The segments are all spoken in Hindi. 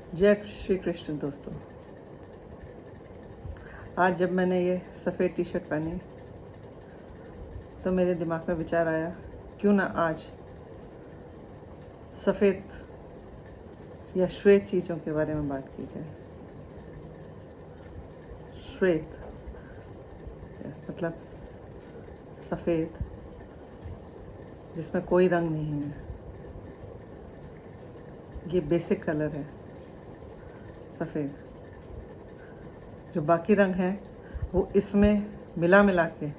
जय श्री कृष्ण दोस्तों। आज जब मैंने ये सफ़ेद टी शर्ट पहनी तो मेरे दिमाग में विचार आया, क्यों ना आज सफ़ेद या श्वेत चीज़ों के बारे में बात की जाए। श्वेत मतलब सफ़ेद, जिसमें कोई रंग नहीं है। ये बेसिक कलर है सफ़ेद। जो बाकी रंग हैं वो इसमें मिला के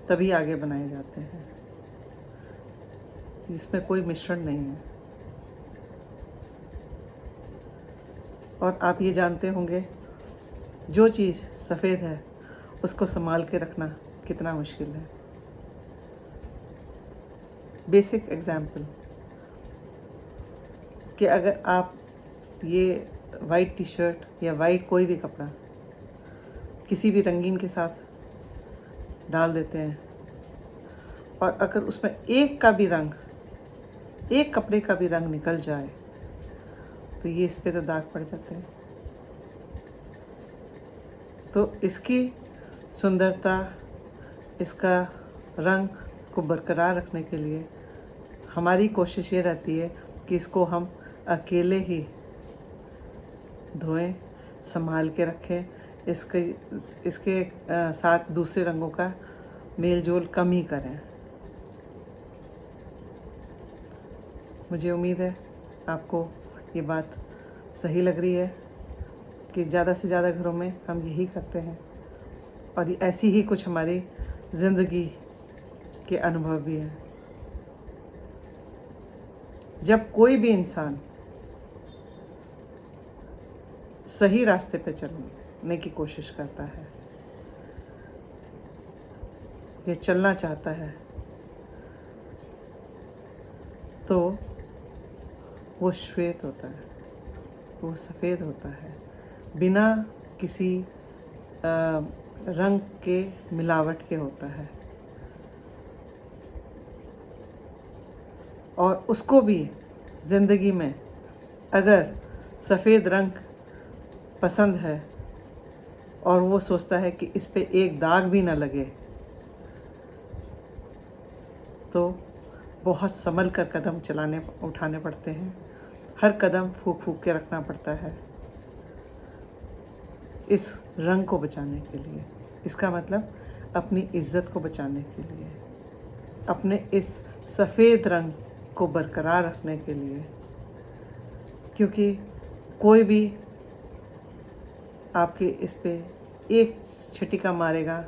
तभी आगे बनाए जाते हैं। इसमें कोई मिश्रण नहीं है। और आप ये जानते होंगे, जो चीज़ सफ़ेद है उसको संभाल के रखना कितना मुश्किल है। बेसिक एग्जाम्पल कि अगर आप ये वाइट टी शर्ट या वाइट कोई भी कपड़ा किसी भी रंगीन के साथ डाल देते हैं और अगर उसमें एक का भी रंग, एक कपड़े का भी रंग निकल जाए तो ये इस पे तो दाग पड़ जाते हैं। तो इसकी सुंदरता, इसका रंग को बरकरार रखने के लिए हमारी कोशिश ये रहती है कि इसको हम अकेले ही धोएं, संभाल के रखें। इसके साथ दूसरे रंगों का मेल जोल कम ही करें। मुझे उम्मीद है आपको ये बात सही लग रही है कि ज़्यादा से ज़्यादा घरों में हम यही करते हैं और ऐसी ही कुछ हमारी ज़िंदगी के अनुभव भी हैं। जब कोई भी इंसान सही रास्ते पे चलने की कोशिश करता है या चलना चाहता है तो वो श्वेत होता है, वो सफ़ेद होता है, बिना किसी रंग के मिलावट के होता है। और उसको भी ज़िंदगी में अगर सफ़ेद रंग पसंद है और वो सोचता है कि इस पे एक दाग भी ना लगे, तो बहुत संभल कर कदम उठाने पड़ते हैं। हर कदम फूंक फूंक के रखना पड़ता है इस रंग को बचाने के लिए। इसका मतलब अपनी इज्जत को बचाने के लिए, अपने इस सफ़ेद रंग को बरकरार रखने के लिए। क्योंकि कोई भी आपके इस पे एक छिटिका मारेगा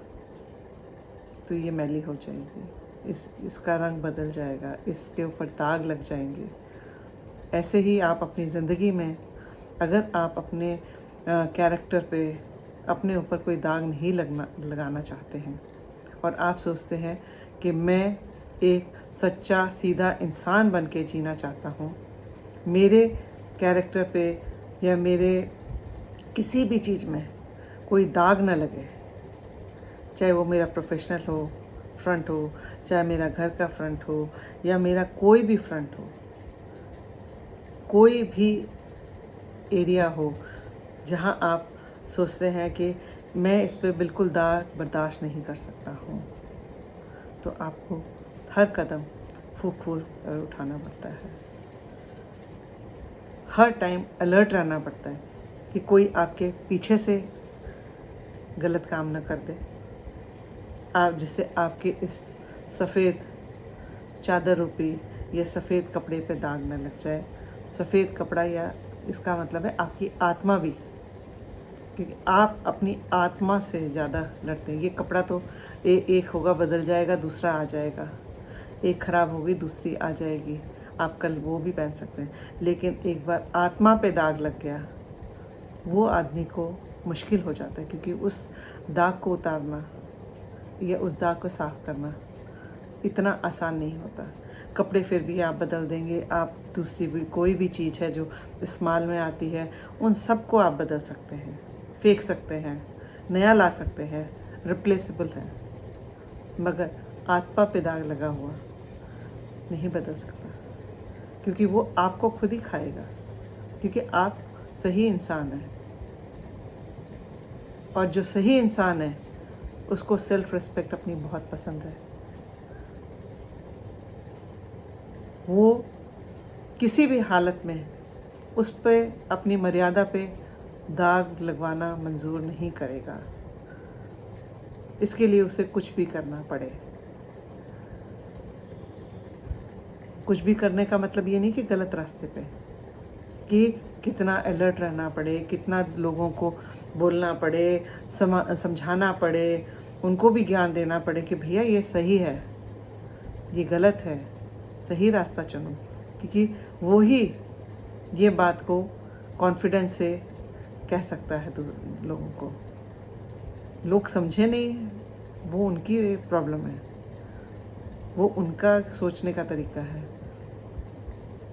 तो ये मैली हो जाएगी, इसका रंग बदल जाएगा, इसके ऊपर दाग लग जाएंगे। ऐसे ही आप अपनी ज़िंदगी में अगर आप अपने कैरेक्टर पे अपने ऊपर कोई दाग नहीं लगाना चाहते हैं और आप सोचते हैं कि मैं एक सच्चा सीधा इंसान बन के जीना चाहता हूँ, मेरे कैरेक्टर पे या मेरे किसी भी चीज़ में कोई दाग न लगे, चाहे वो मेरा प्रोफेशनल हो फ्रंट हो, चाहे मेरा घर का फ्रंट हो या मेरा कोई भी फ्रंट हो, कोई भी एरिया हो जहाँ आप सोचते हैं कि मैं इस पे बिल्कुल दाग बर्दाश्त नहीं कर सकता हूँ, तो आपको हर कदम फूंक फूंक उठाना पड़ता है। हर टाइम अलर्ट रहना पड़ता है कि कोई आपके पीछे से गलत काम न कर दे, जिससे आपके इस सफ़ेद चादर रूपी या सफ़ेद कपड़े पे दाग न लग जाए। सफ़ेद कपड़ा या इसका मतलब है आपकी आत्मा भी, क्योंकि आप अपनी आत्मा से ज़्यादा लड़ते हैं। ये कपड़ा तो एक होगा, बदल जाएगा, दूसरा आ जाएगा, एक ख़राब होगी दूसरी आ जाएगी, आप कल वो भी पहन सकते हैं। लेकिन एक बार आत्मा पे दाग लग गया, वो आदमी को मुश्किल हो जाता है, क्योंकि उस दाग को उतारना या उस दाग को साफ़ करना इतना आसान नहीं होता। कपड़े फिर भी आप बदल देंगे, आप दूसरी भी कोई भी चीज़ है जो इस्तेमाल में आती है उन सबको आप बदल सकते हैं, फेंक सकते हैं, नया ला सकते हैं, रिप्लेसेबल है। मगर आत्मा पे दाग लगा हुआ नहीं बदल सकता, क्योंकि वो आपको खुद ही खाएगा। क्योंकि आप सही इंसान है, और जो सही इंसान है उसको सेल्फ रिस्पेक्ट अपनी बहुत पसंद है। वो किसी भी हालत में उस पे अपनी मर्यादा पे दाग लगवाना मंजूर नहीं करेगा, इसके लिए उसे कुछ भी करना पड़े। कुछ भी करने का मतलब ये नहीं कि गलत रास्ते पे, कि कितना अलर्ट रहना पड़े, कितना लोगों को बोलना पड़े, समझाना पड़े, उनको भी ज्ञान देना पड़े कि भैया ये सही है, ये गलत है, सही रास्ता चुनो। क्योंकि वो ही ये बात को कॉन्फिडेंस से कह सकता है लोगों को। लोग समझे नहीं, वो उनकी प्रॉब्लम है, वो उनका सोचने का तरीका है।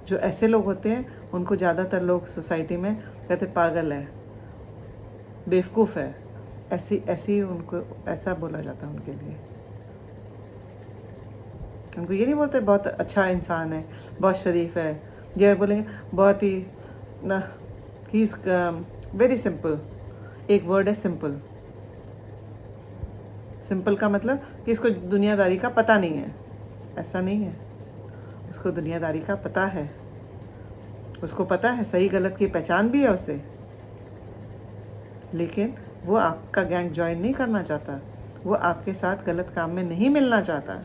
जो ऐसे लोग होते हैं उनको ज़्यादातर लोग सोसाइटी में कहते पागल है, बेवकूफ़ है, ऐसी उनको ऐसा बोला जाता है उनके लिए। उनको ये नहीं बोलते बहुत अच्छा इंसान है, बहुत शरीफ है, ये बोलेंगे बहुत ही ना, ही इज़ वेरी सिंपल। एक वर्ड है सिंपल। सिंपल का मतलब कि इसको दुनियादारी का पता नहीं है, ऐसा नहीं है। उसको दुनियादारी का पता है, उसको पता है सही गलत की पहचान भी है उसे, लेकिन वो आपका गैंग ज्वाइन नहीं करना चाहता, वो आपके साथ गलत काम में नहीं मिलना चाहता।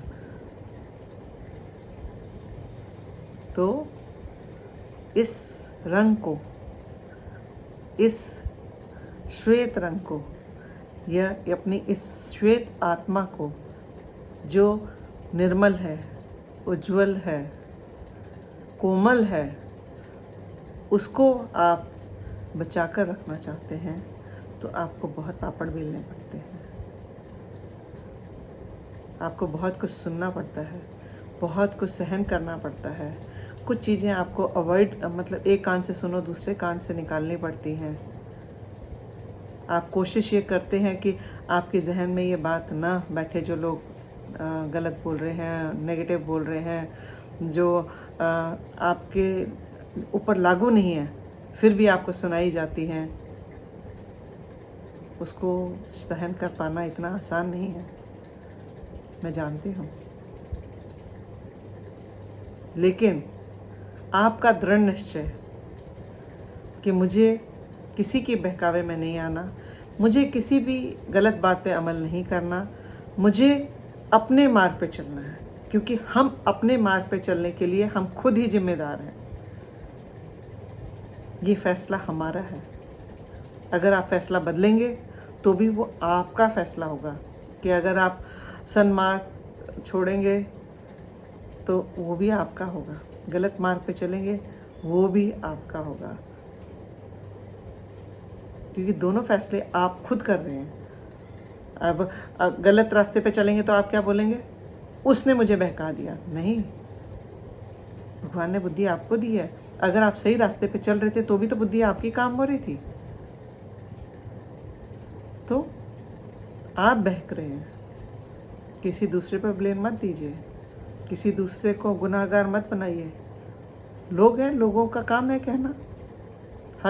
तो इस रंग को, इस श्वेत रंग को, या अपनी इस श्वेत आत्मा को जो निर्मल है, उज्जवल है, कोमल है, उसको आप बचा कर रखना चाहते हैं तो आपको बहुत पापड़ बेलने पड़ते हैं, आपको बहुत कुछ सुनना पड़ता है, बहुत कुछ सहन करना पड़ता है। कुछ चीज़ें आपको अवॉइड, मतलब एक कान से सुनो दूसरे कान से निकालनी पड़ती हैं। आप कोशिश ये करते हैं कि आपके जहन में ये बात ना बैठे, जो लोग गलत बोल रहे हैं, नेगेटिव बोल रहे हैं, जो आपके ऊपर लागू नहीं है फिर भी आपको सुनाई जाती हैं। उसको सहन कर पाना इतना आसान नहीं है, मैं जानती हूँ। लेकिन आपका दृढ़ निश्चय कि मुझे किसी के बहकावे में नहीं आना, मुझे किसी भी गलत बात पे अमल नहीं करना, मुझे अपने मार्ग पे चलना है, क्योंकि हम अपने मार्ग पे चलने के लिए हम खुद ही जिम्मेदार हैं। ये फैसला हमारा है। अगर आप फैसला बदलेंगे तो भी वो आपका फैसला होगा, कि अगर आप सन्मार्ग छोड़ेंगे तो वो भी आपका होगा, गलत मार्ग पे चलेंगे वो भी आपका होगा, क्योंकि दोनों फैसले आप खुद कर रहे हैं। अब गलत रास्ते पे चलेंगे तो आप क्या बोलेंगे, उसने मुझे बहका दिया। नहीं, भगवान ने बुद्धि आपको दी है। अगर आप सही रास्ते पे चल रहे थे तो भी तो बुद्धि आपकी काम हो रही थी। तो आप बहक रहे हैं, किसी दूसरे पर ब्लेम मत दीजिए, किसी दूसरे को गुनाहगार मत बनाइए। लोग हैं, लोगों का काम है कहना।